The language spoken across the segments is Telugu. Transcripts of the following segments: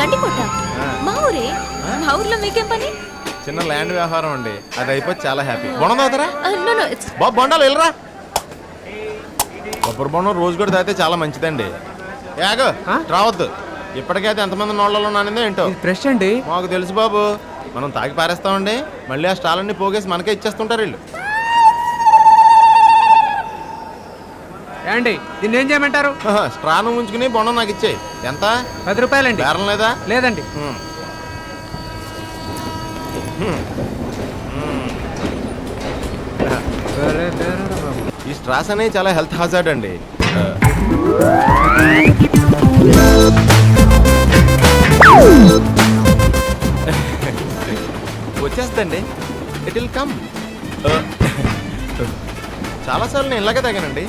గండికోట మా ఊరే. మా ఊర్లో మీకేం పని? చిన్న ల్యాండ్ వ్యవహారం అండి, అది అయిపోయి చాలా హ్యాపీ. బొండం తాగుతారా? నో ఇట్స్ బాబు బొండాలు వెళ్ళరా. కొబ్బరి బొండం రోజు కూడా తాగితే చాలా మంచిదండి. యాగో రావద్దు, ఇప్పటికైతే ఎంతమంది నోళ్ళలో నానిందో ఏంటో. ఫ్రెష్ అండి. మాకు తెలుసు బాబు, మనం తాగి పారేస్తామండి, మళ్ళీ ఆ స్టాలన్నీ పోగేసి మనకే ఇచ్చేస్తుంటారు వీళ్ళు. ఏండి దీన్ని ఏం చేయమంటారు? స్ట్రాను ఉంచుకుని బొండం నాకు ఇచ్చేయి. ఎంత? 10 రూపాయలండి. బేరం లేదా? లేదండి. ఈ స్ట్రాస్ అనేవి చాలా హెల్త్ హాజార్డ్ అండి. వచ్చేస్తండి, ఇట్ విల్ కమ్. చాలాసార్లు నేను ఇలాగే తాగానండి.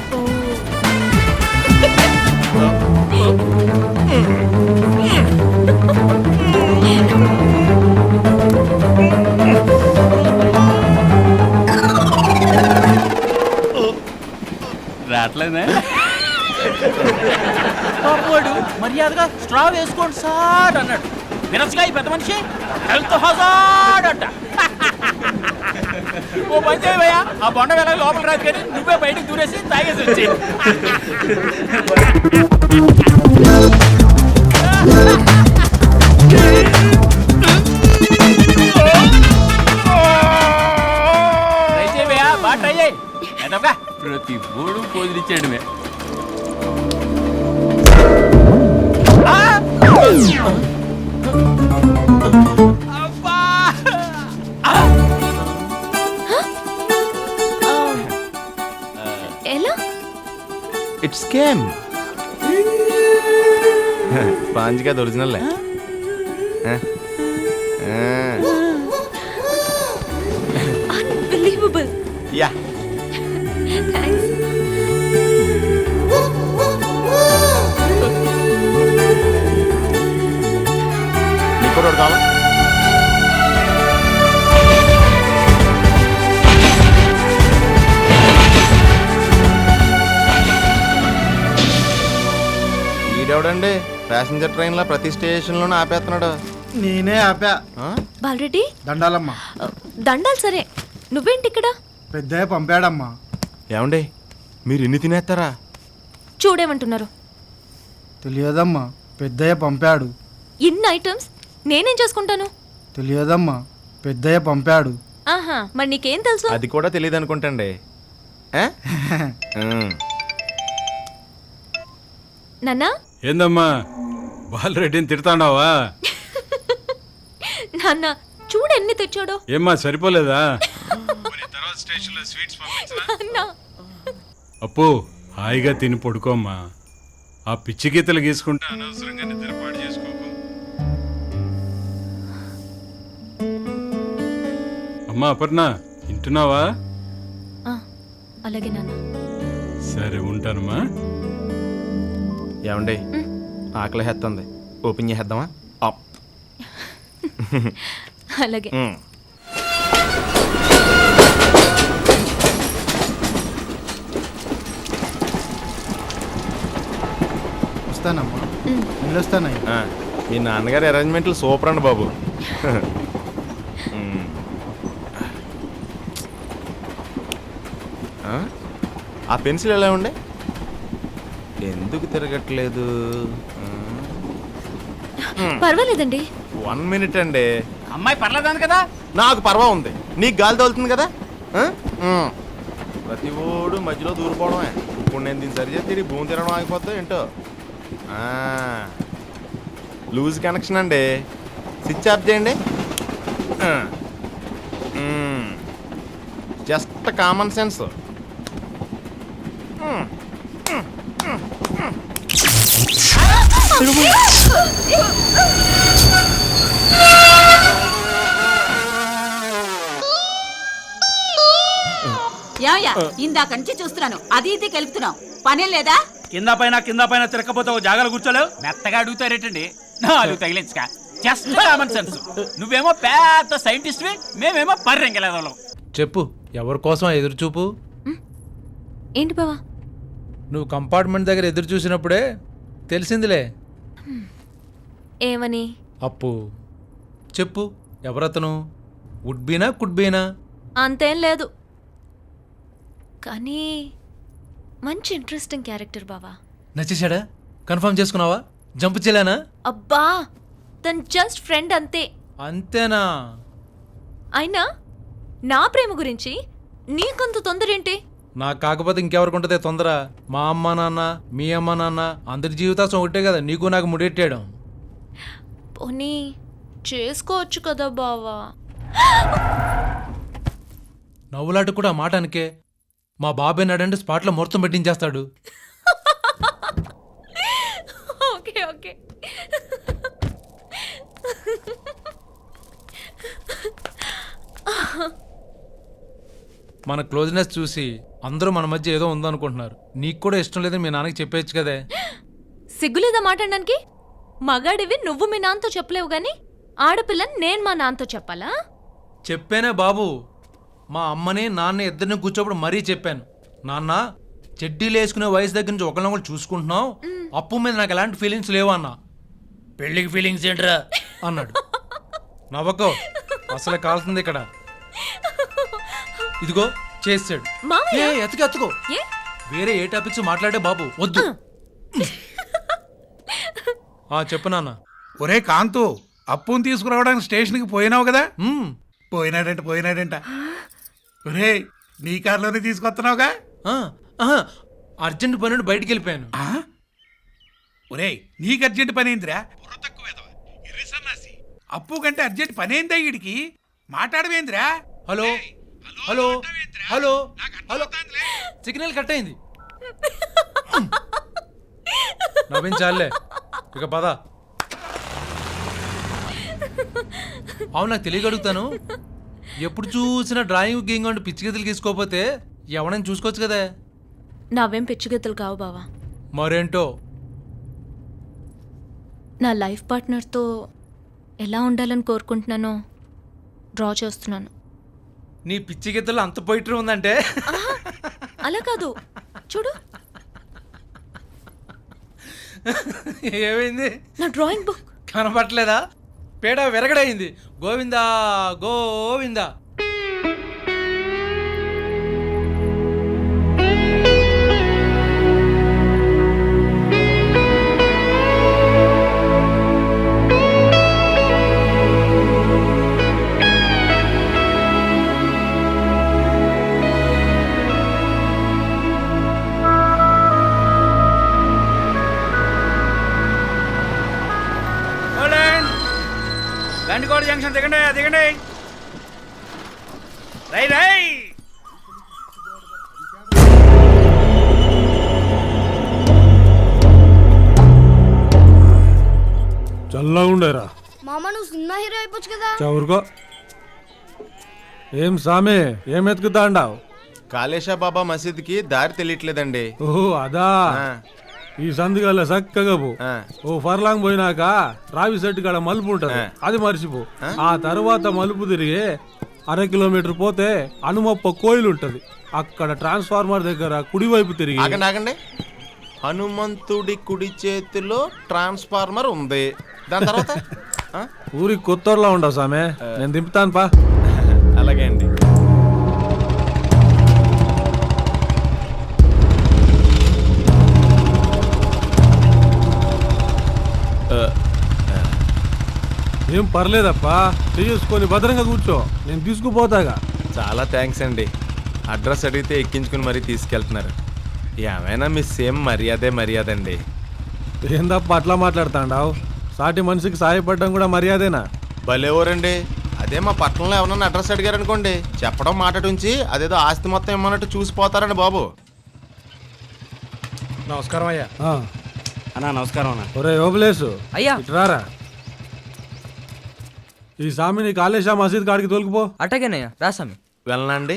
రావట్లేదే పాపవాడు మర్యాదగా స్ట్రా వేసుకోండి సార్ అన్నాడు. వినసుగా ఈ పెద్ద మనిషి హెల్త్ హజార్డ్ అంట. ఓ పని చేయవయ్యా, ఆ బొండ వేళ లోపల రాదు కానీ నువ్వే బయటకు దూరేసి తాగేసి వచ్చి. ట్రై చేయవయ్యా, బాగా ట్రై చేయి. ప్రతి బోడు పోదిరిచ్చాడు. ఎలా? It's scam. స్పాంజ్ కాదు, ఒరిజినల్. అన్బిలీవబుల్. Yeah thanks. నీకు కూడా ఒకటి కావాలా? ఈడెవడండి ప్యాసింజర్ ట్రైన్ లో ప్రతి స్టేషన్ లోనే ఆపేస్తున్నాడు. నేనే ఆపా. బాలరెడ్డి దండాలమ్మా. దండాలు సరే, నువ్వేంటి ఇక్కడ? పెద్దయ్య పంపాడమ్మా. ఏమండి మీరు ఇన్ని తినేస్తారా? చూడేమంటున్నారు? తెలియదమ్మా, పెద్దయ్య పంపాడు. ఇన్ని ఐటమ్స్ నేనేం చేసుకుంటాను? తెలియదమ్మా, పెద్దయ్య పంపాడు. ఆహా, మరి నీకేం తెలుసు? అది కూడా తెలియదు అనుకుంటండి. నాన్నా? ఏందమ్మా బాలరెడ్డిని తిడతాండావా? నాన్న చూడు ఎన్ని తెచ్చాడో. ఏమ్మా సరిపోలేదా? నాన్నా. అప్పు హాయిగా తిని పడుకోమ్మా. ఆ పిచ్చి గీతలు గీసుకుంటే అనవసరంగా నిద్రపాటు చేసుకోకు. అమ్మా అపర్ణ, వింటున్నావా? అలాగే నాన్న. సరే ఉంటానమ్మా. ఏమండి ఆకలి హెత్తుంది, ఓపెన్ చేద్దామా? అలాగే. వస్తానమ్మా, ఇల్లు వస్తానయ్య. మీ నాన్నగారి అరేంజ్మెంట్లు సూపర్ అండి బాబు. ఆ పెన్సిల్ ఎలా ఉండే? ఎందుకు తిరగట్లేదు? పర్వాలేదండి. 1 మినిట్ అండి. అమ్మాయి పర్లేదాను కదా? నాకు పర్వా ఉంది, నీకు గాలి తగులుతుంది కదా. ప్రతి ఓడు మధ్యలో దూరిపోవడమే. ఇప్పుడు నేను దీన్ని సరి చేస్తే భూమి తిరగడం ఆగిపోద్దా ఏంటో. లూజ్ కనెక్షన్ అండి, స్విచ్ ఆఫ్ చేయండి. Just common sense. ఇందాక నుంచి చూస్తున్నాను, అది ఇది కలుపుతున్నావు, పనే లేదా? కింద పైన తిరగకపోతే జాగాలో కూర్చోలేవు. మెత్తగా అడుగుతారేటండి, నాలుగు తగిలించక. Just common sense. నువ్వేమో పెద్ద సైంటిస్ట్, మేమేమో పర్రెంగెలదలం. చెప్పు, ఎవరి కోసం ఎదురు చూపు? ఏంటి బావా? నువ్వు కంపార్ట్మెంట్ దగ్గర ఎదురు చూసినప్పుడే తెలిసిందిలే. ఏమని? అప్పు చెప్పు, ఎవరతను? వుడ్ బీనా కుడ్ బీనా? అంతేం లేదు, కానీ మంచి ఇంట్రెస్టింగ్ క్యారెక్టర్ బావా. నచ్చేసాడా? కన్ఫర్మ్ చేసుకున్నావా? జంప్ చేయలేనా? అబ్బా, తను జస్ట్ ఫ్రెండ్ అంతే. అంతేనా? అయినా నా ప్రేమ గురించి నీకంత తొందర ఏంటి? నాకు కాకపోతే ఇంకెవరికి ఉంటుంది తొందర? మా అమ్మ నాన్న, మీ అమ్మ నాన్న అందరి జీవితాసం ఒకటే కదా, నీకు నాకు ముడెట్టాడు. పోనీ చేసుకోవచ్చు కదా బావా. నవ్వులాట కూడా ఆ మాట అనకే. మా బాబాయ్ నాడంటే స్పాట్లో ముహూర్తం పెట్టించేస్తాడు. Okay okay. మన క్లోజ్నెస్ చూసి అందరూ మన మధ్య ఏదో ఉందనుకుంటున్నారు. నీకు కూడా ఇష్టం లేదని మీ నాన్నకి చెప్పేయచ్చు కదే. సిగ్గులేదా మాట్లాడడానికి? మగాడివి నువ్వు మీ నాన్నతో చెప్పలేవు గాని ఆడపిల్లని నేను మా నాన్నతో చెప్పాలా? చెప్పానే బాబు, మా అమ్మని నాన్న ఇద్దరిని కూర్చోప్పుడు మరీ చెప్పాను. నాన్న, చెడ్డీలు వేసుకునే వయసు దగ్గర నుంచి ఒకరినొకరు చూసుకుంటున్నావు, అప్పు మీద నాకు ఎలాంటి ఫీలింగ్స్ లేవు అన్న. పెళ్ళికి ఫీలింగ్స్ ఏంట్రా అన్నాడు. నవ్వకో, అసలు కావాల్సింది ఇక్కడ. ఇదిగో చేసాడు. మావయ్య! ఎత్తుకో ఏ? వేరే ఏ టాపిక్స్ మాట్లాడే బాబు వద్దు. చెప్పు నాన్న. ఒరే కాంతు, అప్పుని తీసుకురావడానికి స్టేషన్కి పోయినావు కదా? మ్మ్. పోయినాడంట. ఒరే, నీ కారులోనే తీసుకొస్తున్నావుగా? అర్జెంట్ పని నుండి బయటికి వెళ్ళిపోయాను. ఒరే, నీకు అర్జెంట్ పని ఏందిరా? అప్పు కంటే అర్జెంట్ పని ఏందా వీడికి? మాట్లాడవేంద్రా? Hello hello hello hello, signal cut అయింది. నవ్వించాలే, ఇక పద. అవును, నాకు తెలియగలుగుతాను. ఎప్పుడు చూసినా డ్రాయింగ్ గీయింగ్ అంటే పిచ్చి గీతలు గీసుకోకపోతే ఎవడైనా చూసుకోవచ్చు కదా. నావేం పిచ్చిగతులు కావు బావా. మరేంటో? నా లైఫ్ పార్ట్నర్తో ఎలా ఉండాలని కోరుకుంటున్నానో డ్రా చేస్తున్నాను. నీ పిచ్చి గీతలు అంత పోయిటరీ ఉందంటే? అలా కాదు, చూడు. ఏమైంది? నా డ్రాయింగ్ బుక్ కనపట్లేదా? పేడ విరగడైంది. గోవిందా గోవిందా. గండికోట జంక్షన్ దిగండి దిగండి. రై చల్లగా ఉండేరా మామ, నువ్వు సినిమా హీరో అయిపోవచ్చు కదా. చవురుకో. ఏం సామే, ఏం ఎత్తుకుతా అండావు? కాళేశా బాబా మసీద్కి దారి తెలియట్లేదండి. ఓహో అదా. ఆ, ఈ సందుగల్ల చక్కగా పో. ఆ. ఓ ఫర్లాంగ్ పోయినాక రావి చెట్టు కాడ మలుపు ఉంటది, అది మర్చిపో. ఆ తర్వాత మలుపు తిరిగి 1/2 కిలోమీటర్ పోతే హనుమప్ప కోయిలు ఉంటది. అక్కడ ట్రాన్స్ఫార్మర్ దగ్గర కుడివైపు తిరిగి ఆగండి. హనుమంతుడి కుడి చేతిలో ట్రాన్స్ఫార్మర్ ఉంది. దాని తర్వాత ఊరికి కొత్తూరులో ఉండవు సామే, నేను దింపుతాను పా. అలాగే అండి. ఏం పర్లేదప్పా, చేసుకొని భద్రంగా కూర్చో, నేను తీసుకుపోతాగా. చాలా థ్యాంక్స్ అండి. అడ్రస్ అడిగితే ఎక్కించుకుని మరీ తీసుకెళ్తున్నారు. ఏమైనా మీ సేమ్ మర్యాద అండి. ఏందప్ప అట్లా మాట్లాడుతాండావు? సాటి మనిషికి సాయపడడం కూడా మర్యాదేనా? భలేవరండి. అదే మా పట్టణంలో ఎవరన్నా అడ్రస్ అడిగారనుకోండి, చెప్పడం మాట్లాడుంచి అదేదో ఆస్తి మొత్తం ఇమ్మన్నట్టు చూసిపోతారండి బాబు. నమస్కారం అయ్యా. అన్నా నమస్కారం అన్న. ఒరే ఓబులేసు, అయ్యా. ఇట్రారా. ఈ సామిని కాళేశా మసీద్ కాడికి తోలుకుపో. అట్టగేనయ్యా రాసామి. వెళ్ళనండి.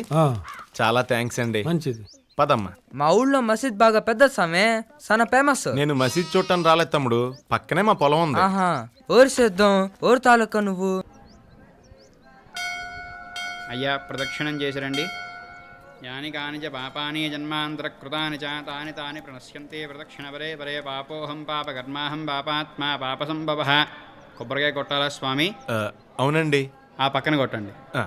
చాలా థ్యాంక్స్ అండి. మంచిది, పదమ్మా. మా ఊళ్ళో మసీద్ బాగా పెద్ద సామే, చాలా ఫేమస్. నేను మసీద్ చూడటానికి రాలేదు తమ్ముడు, పక్కనే మా పొలం ఉంది. ఆహా, ఊరు సేద్దాం. ఊరు తాలూకా నువ్వు? అయ్యా ప్రదక్షిణం చేసిరండి. యాని కాని చ పాపాని జన్మాంతర కృతాని చ తాని తాని ప్రణశ్యంతే ప్రదక్షిణ పరే పరే పాపోహం పాపకర్మాహం పాపాత్మా పాపసంభవః కొబ్బరికాయ కొట్టాలా స్వామి? అవునండి. ఆ పక్కన కొట్టండి. ఆ.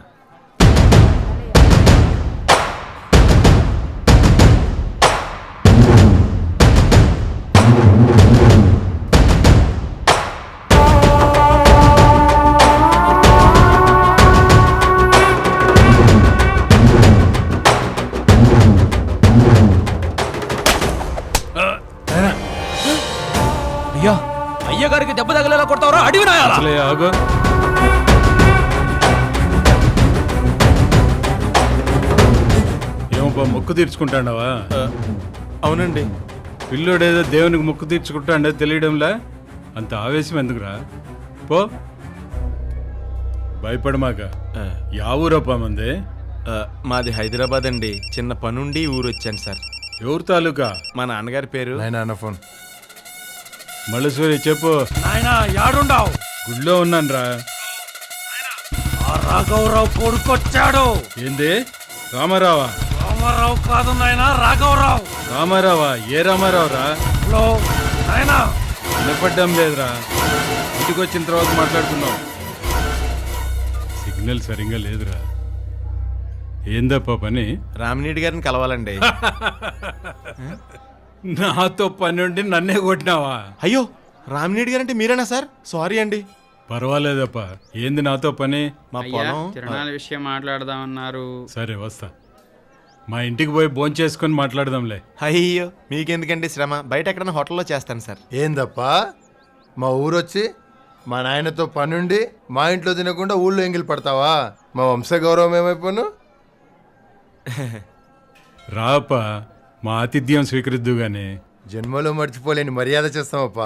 అయ్యా అయ్యగారికి దెబ్బ తగలేలా కొడతావరా అడివి నాయాలా? అసలే ఆగు. ఏమప్పా మొక్కు తీర్చుకుంటాండవా? అవునండి. పిల్లోడేదో దేవునికి మొక్కు తీర్చుకుంటాండే తెలియడంలా అంత ఆవేశం ఎందుకురా? పో భయపడమాక. యా ఊరప్పా మంది? మాది హైదరాబాద్ అండి. చిన్న పనుండి ఊరు వచ్చాను సార్. ఎవరు తాలూకా? మా నాన్నగారి పేరు నాన్న ఫోన్. మల్లేశ్వరి చెప్పు. నాయనా యాడుండావు? గుళ్ళో ఉన్నానురా. ఆ రాఘవరావు కొడుకొచ్చాడు. ఏంది? రామారావా? రామారావు కాదు నాయనా, రాఘవరావు. రామారావా? ఏ రామారావురా? హలో నాయనా. వినపడ్డం లేదురా. ఇంటికి వచ్చిన తర్వాత మాట్లాడుకున్నావు. సిగ్నల్ సరిగ్గా లేదురా. ఏందప్పా పని? రామినీడి గారిని కలవాలండి. నాతో పని ఉండి నన్నే కొట్టినావా? అయ్యో, రామినీడి గారంటే మీరేనా సార్? సారీ అండి. పర్వాలేదప్పా. ఏంది నాతో పని? మా అయ్యా, పొలం తిరణాల విషయం మాట్లాడదామన్నారు. సరే వస్తా. మా ఇంటికి పోయి భోంచేసుకొని మాట్లాడదాంలే. అయ్యో, మీకెందుకండి శ్రమ? బయట ఎక్కడైనా హోటల్లో చేస్తాను సార్. ఏందప్పా మా ఊరొచ్చి మా నాయనతో పనుండి మా ఇంట్లో తినకుండా ఊళ్ళో ఎంగిలి పడతావా? మా వంశ గౌరవం ఏమైపోను? రాపా, మా ఆతిథ్యం స్వీకరిద్దు గాని. జన్మలో మర్చిపోలేని మర్యాద చేస్తామప్పా.